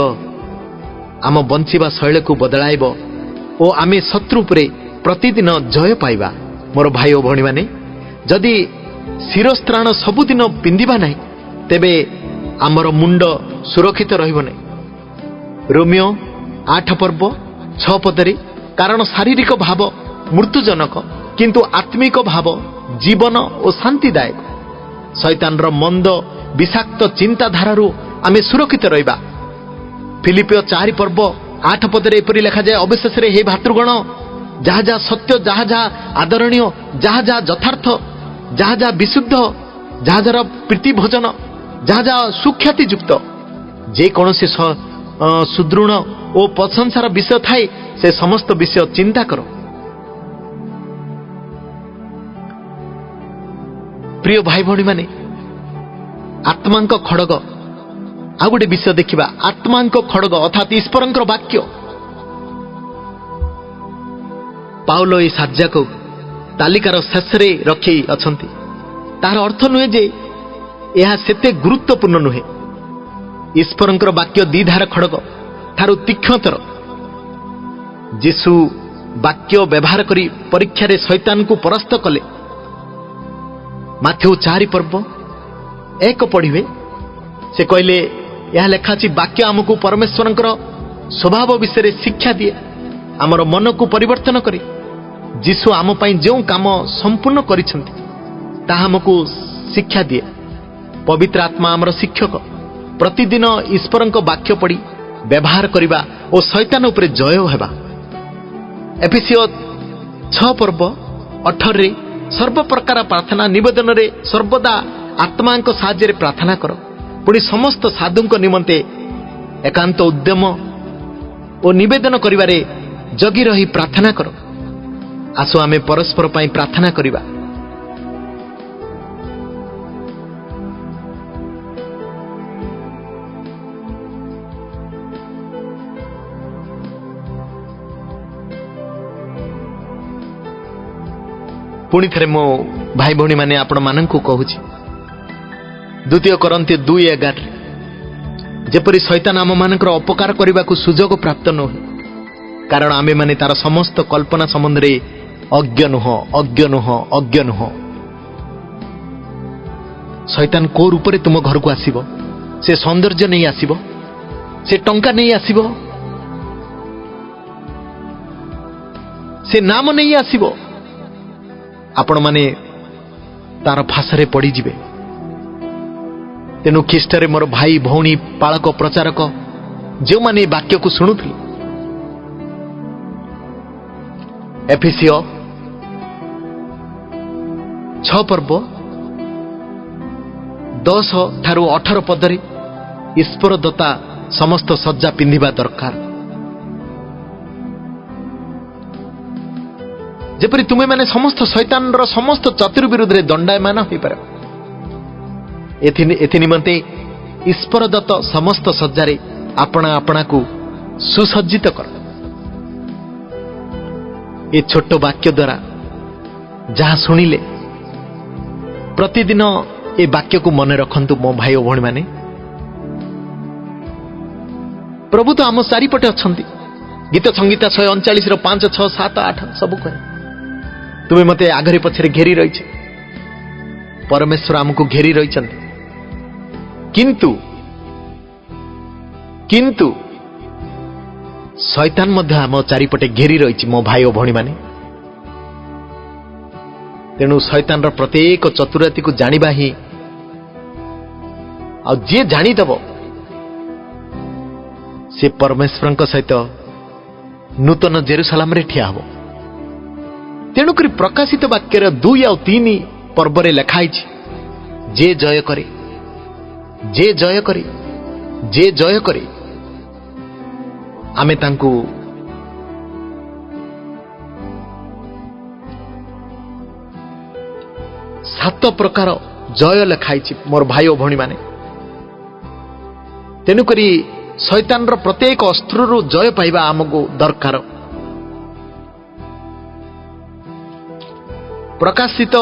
आम बंचिबा शैली को बदलाइब और आमे शत्रु उपरे प्रतिदिन जय पाइबा। मोर भाई और भणी माने जदि शिरस्त्राण सबुदिन पिंधिबा नहीं तेबे आमर मुंड सुरक्षित रहिब नहीं। रोमियो 8 पर्व 6 पदरे कारण शारीरिक भाव मृत्युजनक किंतु आत्मिक भाव जीवन और शांतिदायक। शैतान मंद विषाक्त चिंताधारू आमे सुरक्षित रहिबा। फिलिपियो 4 पर्व 8 पदरे एपरि लिखा जाए अवशेष हे भातृगण जहा जहा सत्य जहा जहा आदरणीय जहा जहा यथार्थ जहा जहा विशुद्ध जहा जहा प्रीति भोजन जहा जहा सुख्याति युक्त जे कौन से सुदृढ़ और प्रशंसार विषय थाए से समस्त विषय चिंता करो। प्रिय भाई भणी माने आत्मांक खड़ग आ गोटे विषय देखिबा। आत्मांक खड़ग अर्थात ईश्वरंकर वाक्य पाउल ए साज्या को तालिकार शेष रखी अछंती। तार अर्थ नुहे जे यह सेते गुरुत्वपूर्ण नुहे। ईश्वरंकर वाक्य द्विधार खड़ग थारु तीक्ष्णतर। जीशु वाक्य व्यवहार करी परीक्षा रे शैतान को परास्त कले। माथ्यू 4 पर्व 1 पढ़िबे से कहले यह लेखा अछि वाक्य आमको परमेश्वरंकर स्वभाव विषय शिक्षा दिए आमर मन को परिवर्तन करे। जीशु आम पाई जो काम संपूर्ण करिसंती ताहा हमको शिक्षा दिए। पवित्र आत्मा आमर शिक्षक प्रतिदिन ईश्वरंक वाक्य पढ़ी व्यवहार करिबा और शैतान उपरे जय हेबा। एफिसियो 6 पर्व 18 रे सर्व प्रकार प्रार्थना निवेदन रे सर्वदा आत्मांक साहाय्य प्रार्थना करो। पुणी समस्त साधुंक निमंते एकांत उद्यम और निवेदन करिबारे जगी रही प्रार्थना करो। आसो आमे परस्पर पाई प्रार्थना करिबा। पुणी थे मो भाई भौणी माने आपण माननकु कहूची 2 कोरिन्थियो 2:11 जेपरि शैतान आम मानकर अपकार करने को सुजोग प्राप्त न हो कारण आमे माने तार समस्त कल्पना संबंध अज्ञ नुह। शैतान को रूप से तुम घर को आसीबो से सौंदर्य नहीं आसीबो से टंका नहीं आसीबो से नाम नहीं आसीबो आपण माने तार फासरे पड़ी जिबे। तेणु ख्रीष्टरे मोर भाई भौणी पालक प्रचारक जो माने वाक्य को शुणुथि एफिसियो 6 पर्व 10 ठारू 18 पदरे ईश्वर दत्ता समस्त सज्जा पिंधिबा दरकार। जेपरि तुमे माने समस्त शैतान रो समस्त चतुर विरुद्ध रे दंडायमान होई पार। एथि निमंते ईश्वर दत्त समस्त सज्जारे आपणा आपणा को सुसज्जित कर। ए छोट वाक्य द्वारा जहाँ शुणिले प्रतिदिन ए वाक्य को मन रखंतु मो भाई और भणी माने। प्रभु तो आम चारिपटे अछंती। गीत संगीता 139 रो 5 6 7 8 सब कहे तुमे मते आगरे पछरे घेरी रही परमेश्वर आमको घेरी रही। किंतु शैतान मध्य आम चारिपटे घेरी रही मो भाई और भणी माने। तेणु शैतान रो प्रत्येक चतुराती को जानिबा ही आ जे जानिदब से परमेश्वर सहित नूतन जेरुसलाम रे ठिया हबो। तेणुक प्रकाशित वाक्यर 2 और 3 पर्व लिखाई जे जय करे जे जय करे जे जय करे आमे तांकु सात प्रकार जय लिखाई मोर भाई और भणी माने। तेणुक शैतानर प्रत्येक अस्त्रु जय पाइबा आमको दरकार। प्रकाशित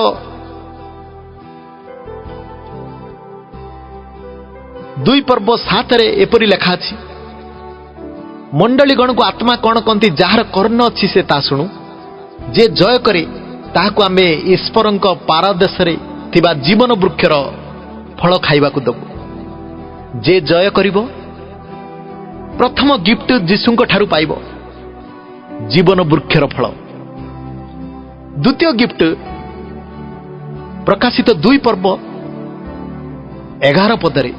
2:7 एपरी लेखा अछि, मंडलीगण को आत्मा कौन कहती जार कर्ण अच्छी से ता शुणु, जे जय करे ताहाकु आमे ईश्वरंक पारदेशरे थिबा जीवन वृक्षर फल खाइबाकु दबु। जे जय करिवो प्रथम गिफ्ट जीशुंक ठारु पाइबो जीवन वृक्षर फल। द्वितीय गिफ्ट प्रकाशित 2:11 पदरे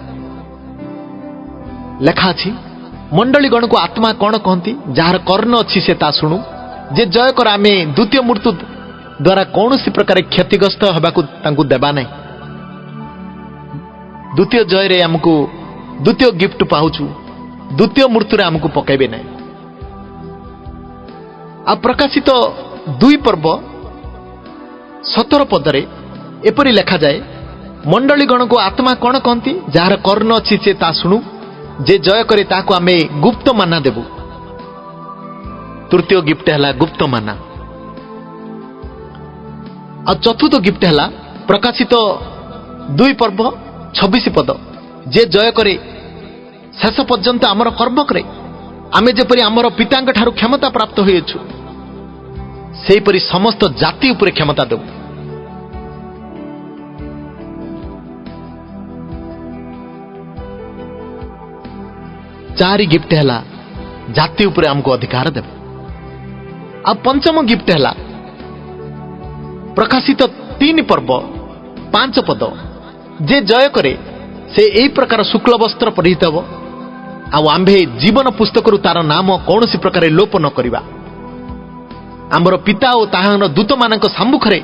लेखा अछि, मंडलीगण को आत्मा कौन कहती जार कर्ण अच्छी से ता शुणु, जे जय कर आमे द्वितीय मृत्यु द्वारा कौन सी प्रकार क्षतिग्रस्त होबाकु तांकु देबा नहीं। द्वितीय जय रे हमको द्वितीय गिफ्ट पाउछु, द्वितीय मृत्यु रे हमको पकेबे नहीं। आ प्रकाशित 2:17 पदरे एपरी लेखा जाए, मंडलीगण को आत्मा कौन कहती जार कर्ण अच्छी से ता शुणु, जे जय करे ताको आमे गुप्त माना देबु। तृतीय गिफ्ट है गुप्त माना। आ चतुर्थ गिफ्ट है प्रकाशित 2:26 पद, जे जय करे शेष पर्यंत आमर कर्म करे आमे जेपरि आमर पितांक ठारु क्षमता प्राप्त होइछु सेहीपरि समस्त जाति उपरे क्षमता देबु। चारि गिफ्ट है जाति उपरे हमको अधिकार देव। आ पंचम गिफ्ट है प्रकाशित 3:5 पद, जे जय करे से यही प्रकार शुक्ल वस्त्र परिहित हब, आंभे जीवन पुस्तक तार नाम कौन सी प्रकार लोप न करिबा। आमर पिता और ताहार दूत मानक सम्मुखरे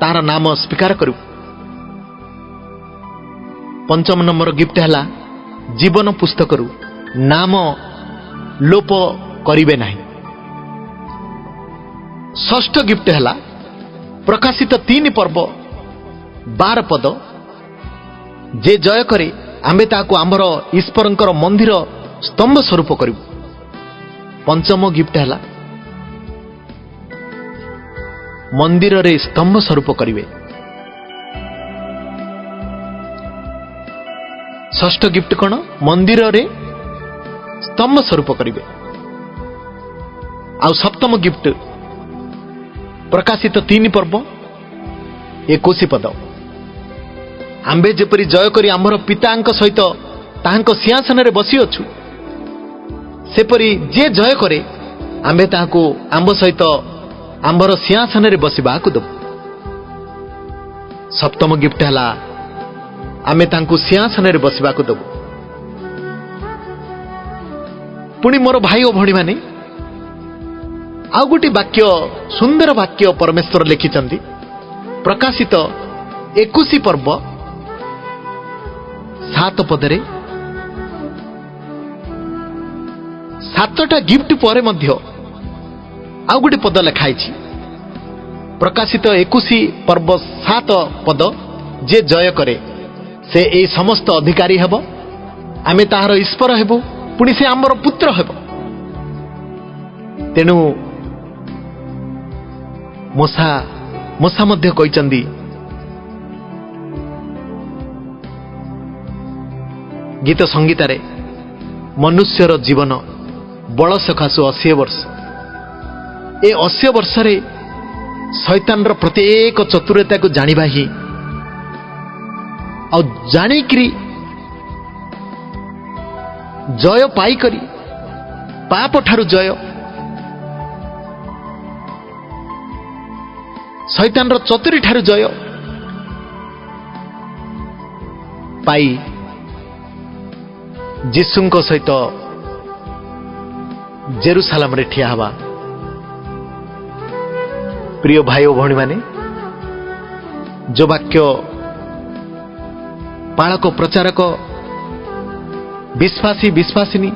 तार नाम स्वीकार करू। पंचम नंबर गिफ्ट है जीवन पुस्तक नाम लोप करिबे नहीं। षष्ठ गिफ्ट है प्रकाशित 3:12 पद, जे जय करे आमे ताको आमर ईश्वरंकर मंदिर स्तंभ स्वरूप करिबु। पंचम गिफ्ट है मंदिर रे स्तंभ स्वरूप करिवे। षष्ठ गिफ्ट कौन? मंदिर रे स्तंभ स्वरूप करिवे। आ सप्तम गिफ्ट प्रकाशित 3:21 पद, आंबे जेपरि जय करी आमर पितांक सहित ताहांक सिंहासन रे बसी अछु, सेपरि जे जय करे आंबे ताहाको आंब सहित आंबर सिंहासन रे बसिबाकु दबु। सप्तम गिफ्ट हला आमे तांको सिंहासन रे बसिबाकु दबु। पुणी मोर भाई और भणी माने आउ गोटे वाक्य, सुंदर वाक्य परमेश्वर लिखिचंती प्रकाशित 21:7 पदरे, 7टा गिफ्ट पर मध्य आउ गोटे पद लिखाई। प्रकाशित 21:7 पद, जे जय करे से ए समस्त अधिकारी हेब, आमे ताहार ईश्वर हेबु, पुणी से आमर पुत्र हेब। तेणु मूसा मध्य कहते गीत संगीतारे, मनुष्यर जीवन बल सकाशु 80 वर्ष। ए 80 वर्ष रे शैतान प्रत्येक चतुरता को जानिबा ही और जानिकरी जय पाई करी पाप ठारु जय, शैतान चतुरी ठारु जय पाई जीशुंक सहित जेरुसालेम रे ठिया हवा। प्रिय भाई और भणी माने, जो वाक्य पालक प्रचारक विश्वासी विश्वासिनी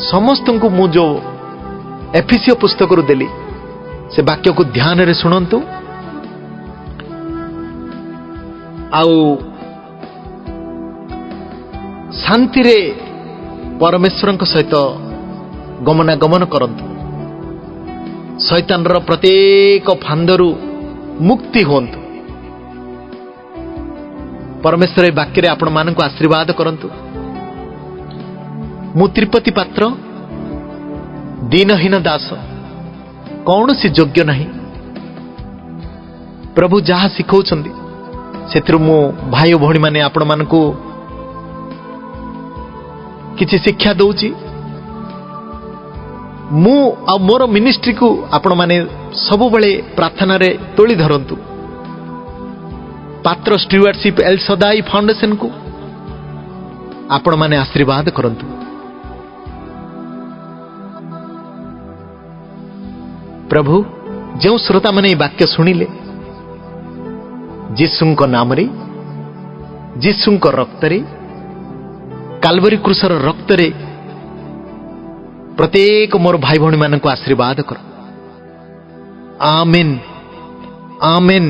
समस्त को मु जो एफिसियो पुस्तक रु देली से वाक्य को ध्यान रे सुनंतु। आउ शांति रे परमेश्वरଙ୍କ सहित गमनागमन करंतु शैतानर प्रत्येक फांदरू मुक्ति होंतु परमेश्वर ए वाक्य आपण मानक आशीर्वाद करंतु मु त्रिपति पात्र दीनहीन दास कौन सी योग्य नहीं प्रभु जहा शिखौछंदी सेथिरु मु भाई भौणी माने आपण मानकु किछि शिक्षा दउची मु आ मोर मिनिस्ट्री को आपण माने सब बेले प्रार्थना रे तोली धरंतु पात्र स्टीवर्डशिप एल सदाई फाउंडेशन को आपण माने आशीर्वाद करंतु प्रभु जो श्रोता माने वाक्य सुनिले जीसुंक नाम रे जीसुंक रक्त रे काल्वरी क्रूसर रक्त रे प्रत्येक मोर भाई भौणी मानक आशीर्वाद कर आमेन आमेन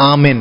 आमेन।